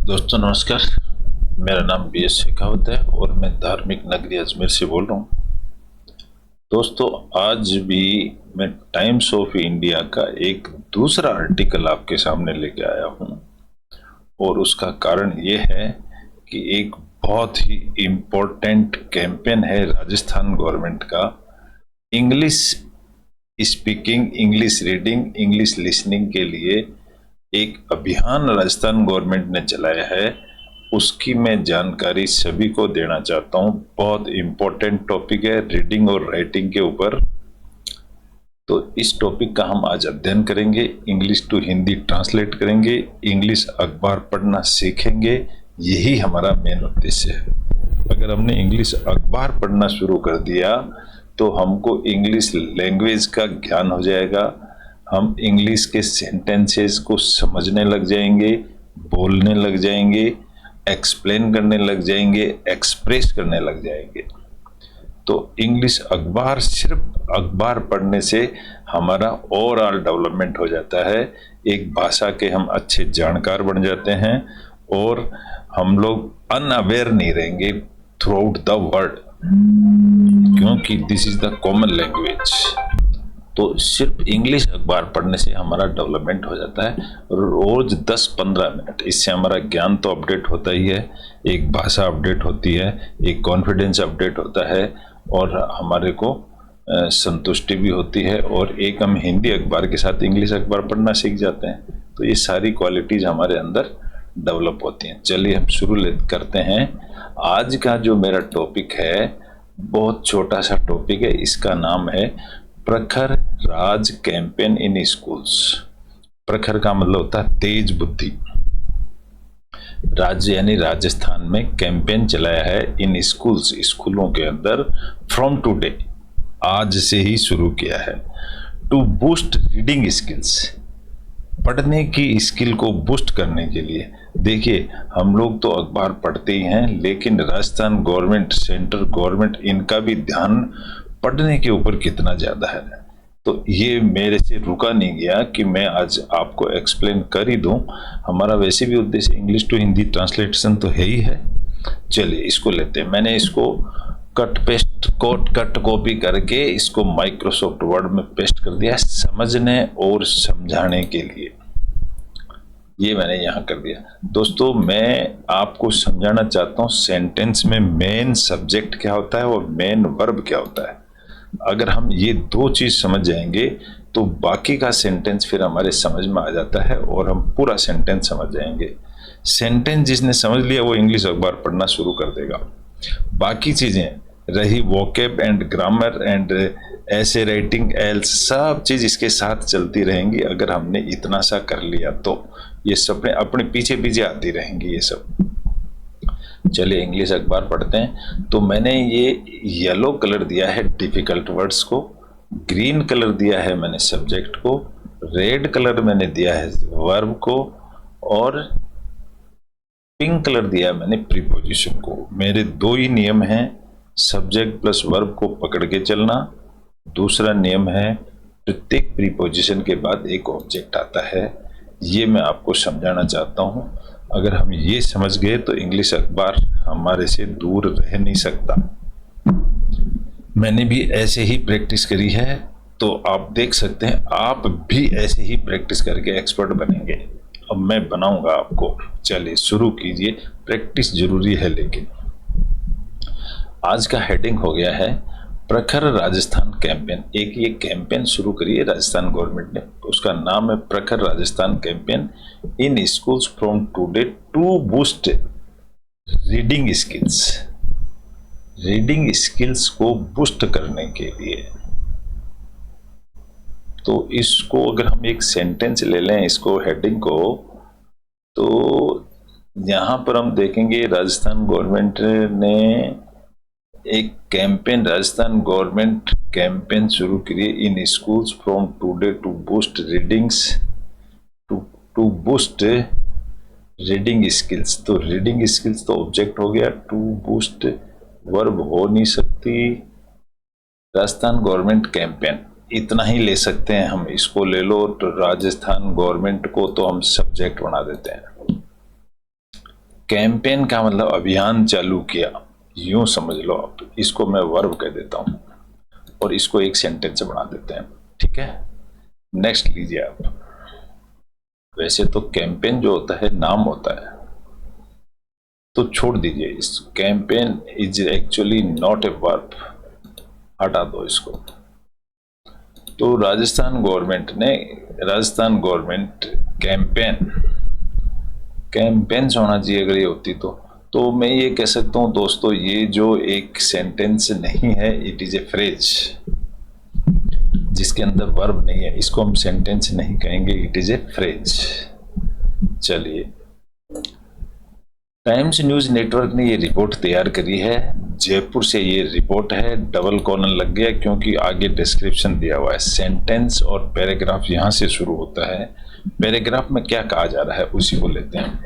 दोस्तों नमस्कार। मेरा नाम बी.एस. शेखावत है और मैं धार्मिक नगरी अजमेर से बोल रहा हूँ। दोस्तों आज भी मैं टाइम्स ऑफ इंडिया का एक दूसरा आर्टिकल आपके सामने लेके आया हूँ और उसका कारण ये है कि एक बहुत ही इम्पोर्टेंट कैंपेन है राजस्थान गवर्नमेंट का। English speaking, English reading, English listening के लिए एक अभियान राजस्थान गवर्नमेंट ने चलाया है। उसकी मैं जानकारी सभी को देना चाहता हूँ। बहुत इम्पोर्टेंट टॉपिक है रीडिंग और राइटिंग के ऊपर। तो इस टॉपिक का हम आज अध्ययन करेंगे, इंग्लिश टू हिंदी ट्रांसलेट करेंगे, इंग्लिश अखबार पढ़ना सीखेंगे। यही हमारा मेन उद्देश्य है। अगर हमने इंग्लिश अखबार पढ़ना शुरू कर दिया तो हमको इंग्लिश लैंग्वेज का ज्ञान हो जाएगा। हम इंग्लिश के सेंटेंसेस को समझने लग जाएंगे, बोलने लग जाएंगे, एक्सप्लेन करने लग जाएंगे, एक्सप्रेस करने लग जाएंगे। तो इंग्लिश अखबार, सिर्फ अखबार पढ़ने से हमारा ओवरऑल डेवलपमेंट हो जाता है। एक भाषा के हम अच्छे जानकार बन जाते हैं और हम लोग अनअवेयर नहीं रहेंगे थ्रू आउट द वर्ल्ड, क्योंकि this is the common language. तो सिर्फ इंग्लिश अखबार पढ़ने से हमारा डेवलपमेंट हो जाता है। रोज 10-15 मिनट, इससे हमारा ज्ञान तो अपडेट होता ही है, एक भाषा अपडेट होती है, एक कॉन्फिडेंस अपडेट होता है और हमारे को संतुष्टि भी होती है। और एक हम हिंदी अखबार के साथ इंग्लिश अखबार पढ़ना सीख जाते हैं। तो ये सारी क्वालिटीज हमारे अंदर डेवलप होती हैं। चलिए हम शुरू करते हैं। आज का जो मेरा टॉपिक है बहुत छोटा सा टॉपिक है। इसका नाम है प्रखर राज कैंपेन इन स्कूल्स। प्रखर का मतलब होता है तेज बुद्धि। राज्य यानी राजस्थान में कैंपेन चलाया है इन स्कूल्स, स्कूलों के अंदर, फ्रॉम टुडे, आज से ही शुरू किया है। टू बूस्ट रीडिंग स्किल्स, पढ़ने की स्किल को बूस्ट करने के लिए। देखिए हम लोग तो अखबार पढ़ते ही हैं, लेकिन राजस्थान गवर्नमेंट, सेंट्रल गवर्नमेंट, इनका भी ध्यान पढ़ने के ऊपर कितना ज़्यादा है। तो ये मेरे से रुका नहीं गया कि मैं आज आपको एक्सप्लेन कर ही दूं। हमारा वैसे भी उद्देश्य इंग्लिश टू हिंदी ट्रांसलेशन तो है ही है। चलिए इसको लेते हैं। मैंने इसको कट कॉपी करके इसको माइक्रोसॉफ्ट वर्ड में पेस्ट कर दिया समझने और समझाने के लिए। ये मैंने यहाँ कर दिया। दोस्तों मैं आपको समझाना चाहता हूँ सेंटेंस में मेन सब्जेक्ट क्या होता है और मेन वर्ब क्या होता है। अगर हम ये दो चीज समझ जाएंगे तो बाकी का सेंटेंस फिर हमारे समझ में आ जाता है और हम पूरा सेंटेंस समझ जाएंगे। सेंटेंस जिसने समझ लिया वो इंग्लिश अखबार पढ़ना शुरू कर देगा। बाकी चीजें रही वोकेब एंड ग्रामर एंड ऐसे राइटिंग एल्स, सब चीज इसके साथ चलती रहेंगी। अगर हमने इतना सा कर लिया तो ये सब अपने पीछे पीछे आती रहेंगी ये सब। चलिए इंग्लिश अखबार पढ़ते हैं। तो मैंने ये येलो कलर दिया है डिफिकल्ट वर्ड्स को, ग्रीन कलर दिया है मैंने सब्जेक्ट को, रेड कलर मैंने दिया है वर्ब को और पिंक कलर दिया है मैंने प्रीपोजिशन को। मेरे दो ही नियम हैं, सब्जेक्ट प्लस वर्ब को पकड़ के चलना। दूसरा नियम है प्रत्येक प्रीपोजिशन के बाद एक ऑब्जेक्ट आता है। ये मैं आपको समझाना चाहता हूँ। अगर हम ये समझ गए तो इंग्लिश अखबार हमारे से दूर रह नहीं सकता। मैंने भी ऐसे ही प्रैक्टिस करी है, तो आप देख सकते हैं आप भी ऐसे ही प्रैक्टिस करके एक्सपर्ट बनेंगे। अब मैं बनाऊंगा आपको। चलिए शुरू कीजिए। प्रैक्टिस जरूरी है, लेकिन आज का हेडिंग हो गया है प्रखर राजस्थान कैंपेन। एक ये कैंपेन शुरू करी है राजस्थान गवर्नमेंट ने, उसका नाम है Prakhar Rajasthan campaign in schools from today to boost reading skills. Reading skills को बूस्ट करने के लिए। तो इसको अगर हम एक सेंटेंस ले लें, इसको हेडिंग को, तो यहां पर हम देखेंगे राजस्थान गवर्नमेंट ने एक कैंपेन, राजस्थान गवर्नमेंट कैंपेन शुरू करी in schools from today to boost readings, to boost reading skills. तो रीडिंग स्किल्स तो ऑब्जेक्ट हो गया, टू बूस्ट वर्ब हो नहीं सकती। राजस्थान गवर्नमेंट कैंपेन इतना ही ले सकते हैं हम, इसको ले लो। तो राजस्थान गवर्नमेंट को तो हम सब्जेक्ट बना देते हैं। कैंपेन का मतलब अभियान चालू किया, यूं समझ लो आप। इसको मैं वर्ब कह देता हूं और इसको एक सेंटेंस से बना देते हैं, ठीक है। नेक्स्ट लीजिए आप। वैसे तो कैंपेन जो होता है नाम होता है, तो छोड़ दीजिए इस campaign is actually not a verb, हटा दो इसको। तो राजस्थान गवर्नमेंट कैंपेन कैंपेन्स होना चाहिए अगर ये होती तो मैं ये कह सकता हूं दोस्तों, ये जो एक सेंटेंस नहीं है, इट इज ए फ्रेज जिसके अंदर वर्ब नहीं है, इसको हम सेंटेंस नहीं कहेंगे, इट इज ए फ्रेज। चलिए, टाइम्स न्यूज नेटवर्क ने ये रिपोर्ट तैयार करी है, जयपुर से ये रिपोर्ट है, डबल कॉलन लग गया क्योंकि आगे डिस्क्रिप्शन दिया हुआ है। सेंटेंस और पैराग्राफ यहां से शुरू होता है। पैराग्राफ में क्या कहा जा रहा है उसी को लेते हैं।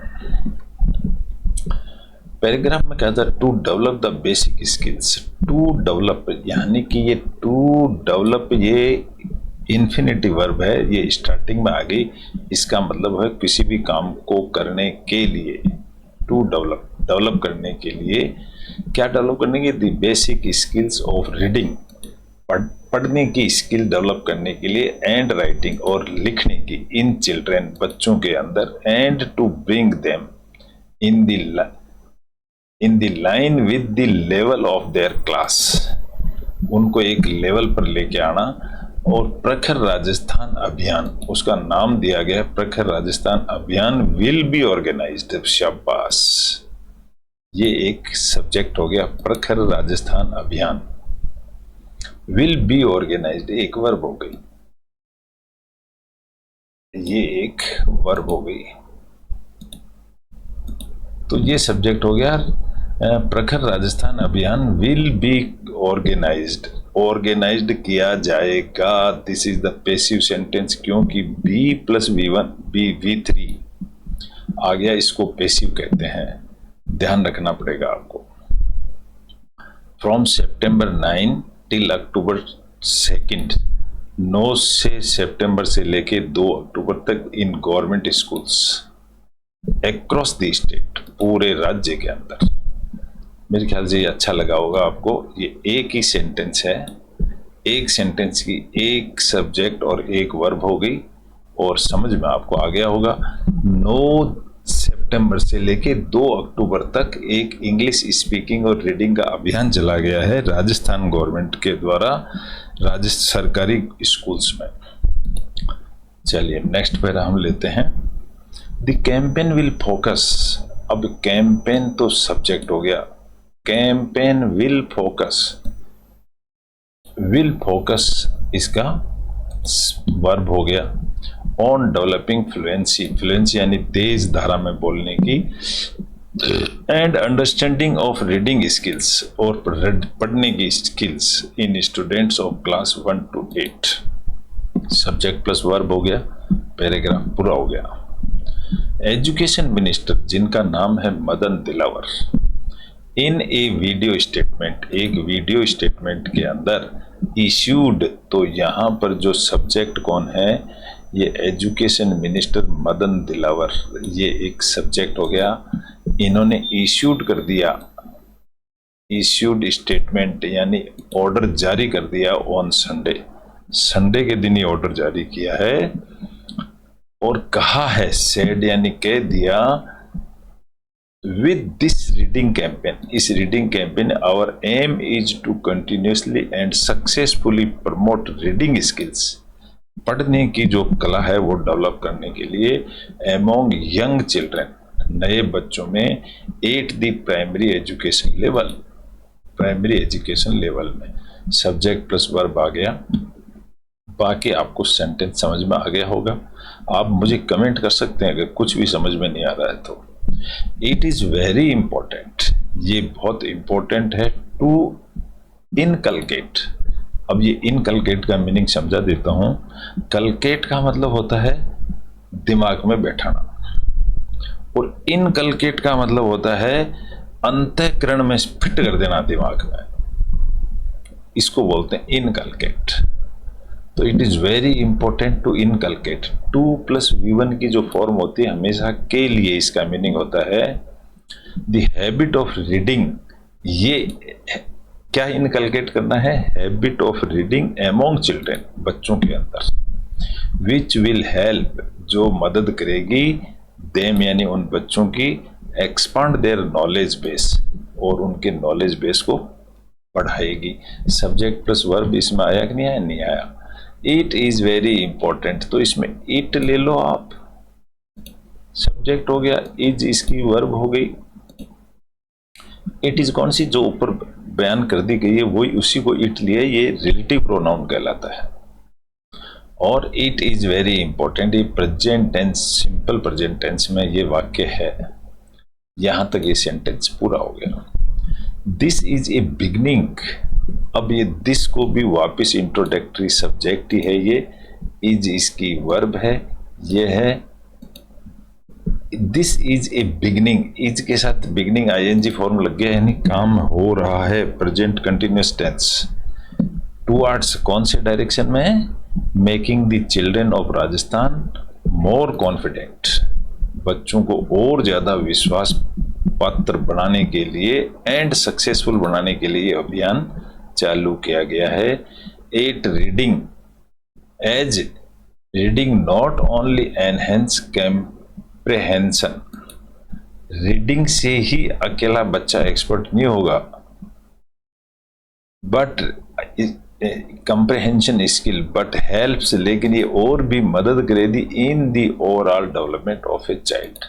पैराग्राफ में कहा था to develop the basic skills. To develop यानी कि ये टू डेवलप ये इन्फिनिटी वर्ब है, ये स्टार्टिंग में आ गई। इसका मतलब है किसी भी काम को करने के लिए, टू डेवलप करने के लिए, क्या डेवलप करने के, the basic skills of reading, पढ़ने की स्किल डेवलप करने के लिए, एंड राइटिंग और लिखने की, इन चिल्ड्रेन बच्चों के अंदर, and to bring them in the line with the level of their class, उनको एक लेवल पर लेके आना। और प्रखर राजस्थान अभियान, उसका नाम दिया गया प्रखर राजस्थान अभियान, विल बी ऑर्गेनाइज्ड। शाबाश, ये एक सब्जेक्ट हो गया, प्रखर राजस्थान अभियान। विल बी ऑर्गेनाइज्ड एक वर्ब हो गई, ये एक वर्ब हो गई, तो ये सब्जेक्ट हो गया। प्रखर राजस्थान अभियान विल बी ऑर्गेनाइज्ड किया जाएगा। This is the passive sentence, क्योंकि बी प्लस V1 V3 आ गया, इसको पैसिव कहते हैं, ध्यान रखना पड़ेगा आपको। फ्रॉम September 9 टिल October 2, 9 से सितंबर से लेके 2 अक्टूबर तक in government schools across the state, पूरे राज्य के अंदर। मेरे ख्याल से ये अच्छा लगा होगा आपको। ये एक ही सेंटेंस है, एक सेंटेंस की एक सब्जेक्ट और एक वर्ब हो गई, और समझ में आपको आ गया होगा। 9 सितंबर से लेके 2 अक्टूबर तक एक इंग्लिश स्पीकिंग और रीडिंग का अभियान चला गया है राजस्थान गवर्नमेंट के द्वारा राजस्थान सरकारी स्कूल्स में। चलिए नेक्स्ट पैरा हम लेते हैं। The campaign will focus. अब कैंपेन तो सब्जेक्ट हो गया, कैंपेन विल फोकस इसका वर्ब हो गया। ऑन डेवलपिंग फ्लुएंसी यानी तेज धारा में बोलने की, and understanding of reading skills और पढ़ने की skills in students of class 1 to 8। Subject plus verb हो गया, पैराग्राफ पूरा हो गया। एजुकेशन मिनिस्टर जिनका नाम है मदन दिलावर, इन ए वीडियो स्टेटमेंट, एक वीडियो स्टेटमेंट के अंदर इश्यूड, तो यहाँ पर जो सब्जेक्ट कौन है, ये एजुकेशन मिनिस्टर मदन दिलावर, ये एक सब्जेक्ट हो गया। इन्होंने इश्यूड कर दिया, इश्यूड स्टेटमेंट यानी ऑर्डर जारी कर दिया ऑन संडे के दिन ही ऑर्डर जारी किया है, और कहा है, सेड यानी कह दिया, विद दिस रीडिंग कैंपेन, इस reading campaign our aim is to continuously and successfully promote reading skills, पढ़ने की जो कला है वो डेवलप करने के लिए एमोंग यंग चिल्ड्रन, नए बच्चों में, at the primary education level में। सब्जेक्ट प्लस वर्ब आ गया, बाकी आपको सेंटेंस समझ में आ गया होगा। आप मुझे कमेंट कर सकते हैं अगर कुछ भी समझ में नहीं आ रहा है तो। इट इज वेरी इंपॉर्टेंट, ये बहुत इंपॉर्टेंट है, टू इनकलकेट। अब ये इनकलकेट का मीनिंग समझा देता हूं। कलकेट का मतलब होता है दिमाग में बैठाना, और इनकलकेट का मतलब होता है अंतःकरण में फिट कर देना दिमाग में, इसको बोलते हैं इनकलकेट। तो it is very important to inculcate. 2 + V1 की जो फॉर्म होती है हमेशा के लिए, इसका मीनिंग होता है द हैबिट ऑफ रीडिंग, ये क्या इनकलकेट करना है? Habit of reading among children, बच्चों के अंदर, विच विल हेल्प, जो मदद करेगी, देम यानी उन बच्चों की, एक्सपांड देयर नॉलेज बेस, और उनके नॉलेज बेस को बढ़ाएगी। सब्जेक्ट प्लस वर्ब इसमें आया कि नहीं आया? नहीं आया। इट इज वेरी इंपॉर्टेंट, तो इसमें इट ले लो आप, सब्जेक्ट हो गया, इज इसकी वर्ब हो गई। इट इज कौन सी? जो ऊपर बयान कर दी गई है वही, उसी को इट लिया, ये रिलेटिव प्रोनाउन कहलाता है। और इट इज वेरी इंपॉर्टेंट, ये present tense, simple present tense में ये वाक्य है। यहां तक ये सेंटेंस पूरा हो गया। दिस इज ए बिगनिंग, अब ये दिस को भी वापस इंट्रोडक्टरी सब्जेक्ट ही है, ये इज इसकी वर्ब है, ये है this is a beginning, is के साथ बिगनिंग आईएनजी फॉर्म लग गया, यानी काम हो रहा है, प्रेजेंट कंटिन्यूअस टेंस। टुवर्ड्स कौन से डायरेक्शन में? Making the children of Rajasthan more confident, बच्चों को और ज्यादा विश्वास पात्र बनाने के लिए एंड सक्सेसफुल बनाने के लिए अभियान चालू किया गया है। At reading, as reading not only enhance comprehension, reading से ही अकेला बच्चा एक्सपर्ट नहीं होगा, but comprehension skill but helps, लेकिन ये और भी मदद करेगी in the overall development of a child,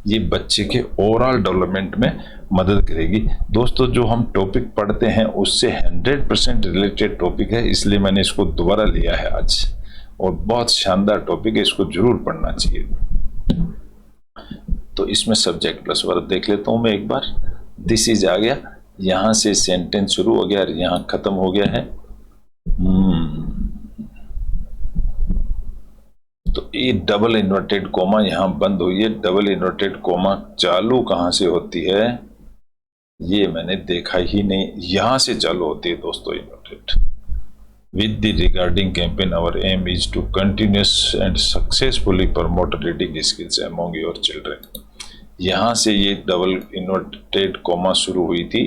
ये बच्चे के ओवरऑल डेवलपमेंट में मदद करेगी। दोस्तों जो हम टॉपिक पढ़ते हैं उससे 100% रिलेटेड टॉपिक है, इसलिए मैंने इसको दोबारा लिया है आज, और बहुत शानदार टॉपिक है, इसको जरूर पढ़ना चाहिए। तो इसमें सब्जेक्ट प्लस वर्ब देख लेता हूं मैं एक बार। दिस इज आ गया, यहां से सेंटेंस शुरू हो गया और यहां खत्म हो गया है। तो ये डबल इन्वर्टेड कोमा यहां बंद हुई है, डबल इन्वर्टेड कोमा चालू कहां से होती है ये मैंने देखा ही नहीं, यहां से चालू होती है दोस्तों inverted. With the regarding campaign, our aim is to continuous and successfully promote reading skills among your children. यहाँ से ये डबल इन्वर्टेड कोमा शुरू हुई थी,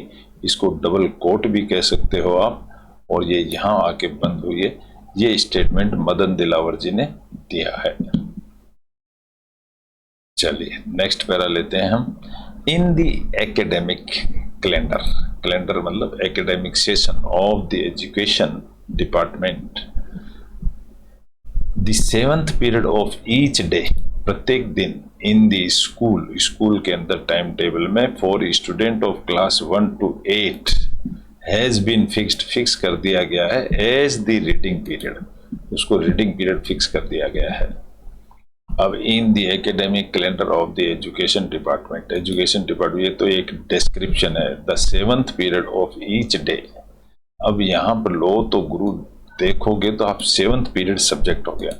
इसको डबल कोट भी कह सकते हो आप, और ये यहाँ आके बंद हुई है। ये स्टेटमेंट मदन दिलावर जी ने दिया है। चलिए नेक्स्ट पैरा लेते हैं हम। In the academic calendar, calendar मतलब academic session of the education department, the 7th period of each day, प्रत्येक दिन, इन द स्कूल, स्कूल के अंदर टाइम टेबल में, for student of class 1 to 8 has been fixed, fix कर दिया गया है, एज द रीडिंग पीरियड, उसको रीडिंग पीरियड फिक्स कर दिया गया है। अब in the academic calendar of the education department, education department, ये तो एक डिस्क्रिप्शन है, the 7th period of each day. अब यहां पर लो तो गुरु देखोगे तो आप 7th पीरियड सब्जेक्ट हो गया,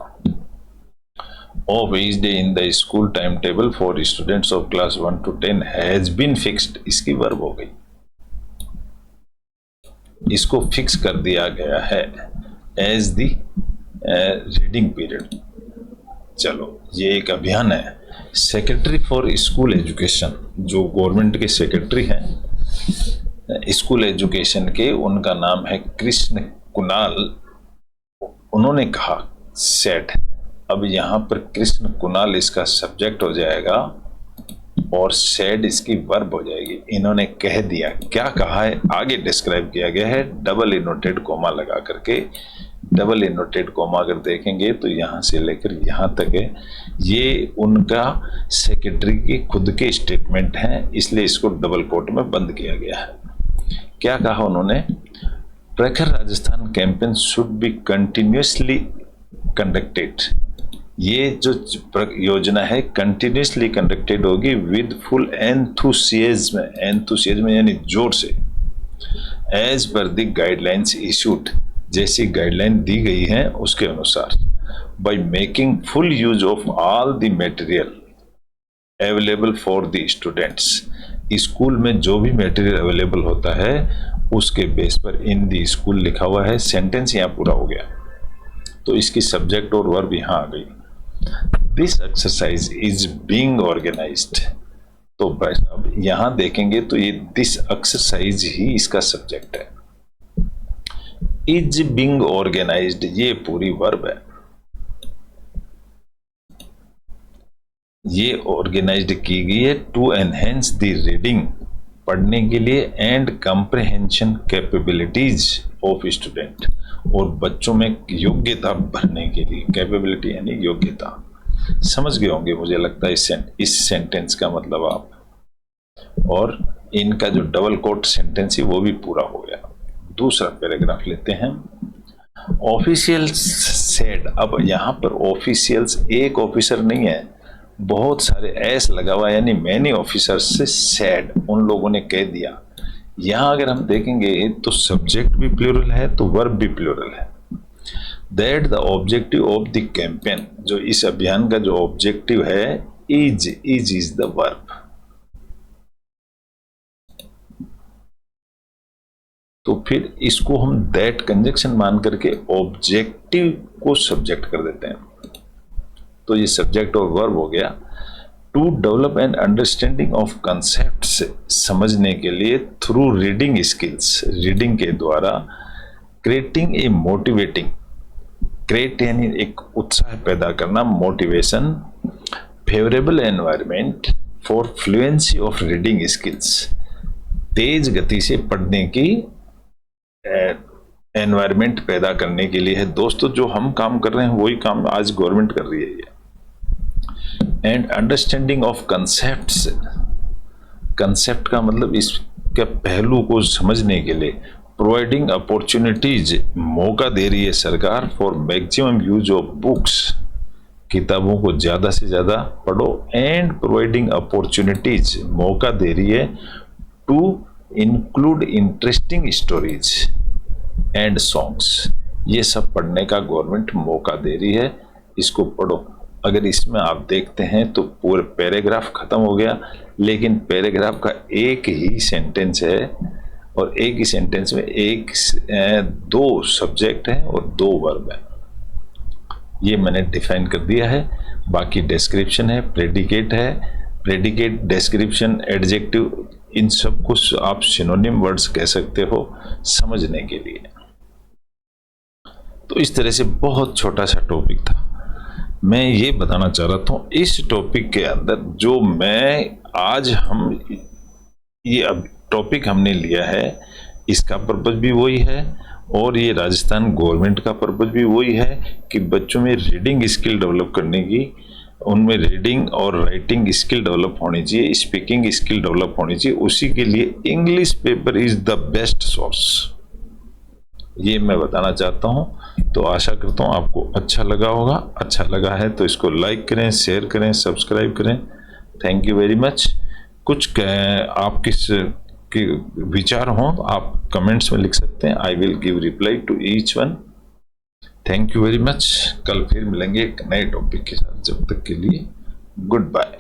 of each day in the school time table for students of class 1 to 10 has been fixed, इसकी वर्ब हो गई, इसको फिक्स कर दिया गया है एज द रीडिंग पीरियड। चलो ये एक अभियान है। सेक्रेटरी फॉर स्कूल एजुकेशन, जो गवर्नमेंट के सेक्रेटरी हैं स्कूल एजुकेशन के, उनका नाम है कृष्ण कुणाल, उन्होंने कहा सेड, अब यहां पर कृष्ण कुणाल इसका सब्जेक्ट हो जाएगा और सेड इसकी वर्ब हो जाएगी। इन्होंने कह दिया, क्या कहा है आगे डिस्क्राइब किया गया है डबल इनवर्टेड कोमा लगा करके। डबल इनवर्टेड कोमा अगर देखेंगे तो यहां से लेकर यहां तक है, ये उनका सेक्रेटरी के खुद के स्टेटमेंट हैं, इसलिए इसको डबल कोट में बंद किया गया है। क्या कहा उन्होंने? Prakhar Rajasthan campaign should be continuously conducted, ये जो योजना है कंटिन्यूसली कंडक्टेड होगी विद फुल एंथुसियाज्म, एंथुसियाज्म यानी जोर से, as per the guidelines issued, जैसी गाइडलाइन दी गई है उसके अनुसार, by making full use of all the material available for the students, school में जो भी मटेरियल अवेलेबल होता है उसके बेस पर इन दी स्कूल लिखा हुआ है। सेंटेंस यहाँ पूरा हो गया, तो इसकी सब्जेक्ट और वर्ब यहाँ आ गई। This exercise is being organised, तो भाई साहब यहां देखेंगे तो ये दिस एक्सरसाइज ही इसका सब्जेक्ट है। इज बीइंग ऑर्गेनाइज्ड, ये पूरी वर्ब है। ये ऑर्गेनाइज्ड की गई है टू एनहेंस द रीडिंग, पढ़ने के लिए, and comprehension capabilities of student, और बच्चों में योग्यता भरने के लिए। कैपेबिलिटी यानी योग्यता। समझ गए होंगे मुझे लगता है इस सेंटेंस का मतलब आप। और इनका जो डबल कोट सेंटेंस है वो भी पूरा हो गया। दूसरा पैराग्राफ लेते हैं। ऑफिशियल्स सेड, अब यहां पर ऑफिशियल्स एक ऑफिसर नहीं है, बहुत सारे एस लगा हुआ, यानी मैनी ऑफिसर्स से सेड, उन लोगों ने कह दिया। यहां अगर हम देखेंगे तो सब्जेक्ट भी प्लूरल है तो वर्ब भी प्लूरल है। That the objective of the campaign, जो इस अभियान का जो ऑब्जेक्टिव है, इज द वर्ब। तो फिर इसको हम दैट कंजक्शन मान करके ऑब्जेक्टिव को सब्जेक्ट कर देते हैं, तो ये सब्जेक्ट और वर्ब हो गया। To develop an understanding of concepts, समझने के लिए, थ्रू रीडिंग स्किल्स, रीडिंग के द्वारा। क्रिएटिंग ए मोटिवेटिंग, क्रिएट यानी एक उत्साह पैदा करना, motivation. Favourable environment for fluency of reading skills, तेज गति से पढ़ने की एनवायरमेंट पैदा करने के लिए है। दोस्तों जो हम काम कर रहे हैं वही काम आज गवर्नमेंट कर रही है ये। And understanding of concepts, concept का मतलब इसके पहलू को समझने के लिए। प्रोवाइडिंग अपॉर्चुनिटीज, मौका दे रही है सरकार, for maximum use of books, किताबों को ज्यादा से ज्यादा पढ़ो। एंड प्रोवाइडिंग अपॉर्चुनिटीज, मौका दे रही है, to include interesting stories and songs, ये सब पढ़ने का गवर्नमेंट मौका दे रही है, इसको पढ़ो। अगर इसमें आप देखते हैं तो पूरे पैराग्राफ खत्म हो गया, लेकिन पैराग्राफ का एक ही सेंटेंस है और एक ही सेंटेंस में दो सब्जेक्ट है और दो वर्ब है। ये मैंने डिफाइन कर दिया है। बाकी डिस्क्रिप्शन है, प्रेडिकेट है, प्रेडिकेट, डिस्क्रिप्शन, एडजेक्टिव, इन सब कुछ आप सिनोनिम वर्ड्स कह सकते हो समझने के लिए। तो इस तरह से बहुत छोटा सा टॉपिक था, मैं ये बताना चाह रहा था। इस टॉपिक के अंदर जो मैं आज हम ये अब टॉपिक हमने लिया है, इसका पर्पज भी वही है और ये राजस्थान गवर्नमेंट का पर्पज भी वही है कि बच्चों में रीडिंग स्किल डेवलप करने की, उनमें रीडिंग और राइटिंग स्किल डेवलप होनी चाहिए, स्पीकिंग स्किल डेवलप होनी चाहिए। उसी के लिए English paper is the best source, ये मैं बताना चाहता हूं। तो आशा करता हूं आपको अच्छा लगा होगा। अच्छा लगा है तो इसको लाइक करें, शेयर करें, सब्सक्राइब करें। Thank you very much. कुछ आप किस के विचार हों तो आप कमेंट्स में लिख सकते हैं। I will give reply to each one. Thank you very much. कल फिर मिलेंगे एक नए टॉपिक के साथ। जब तक के लिए गुड बाय।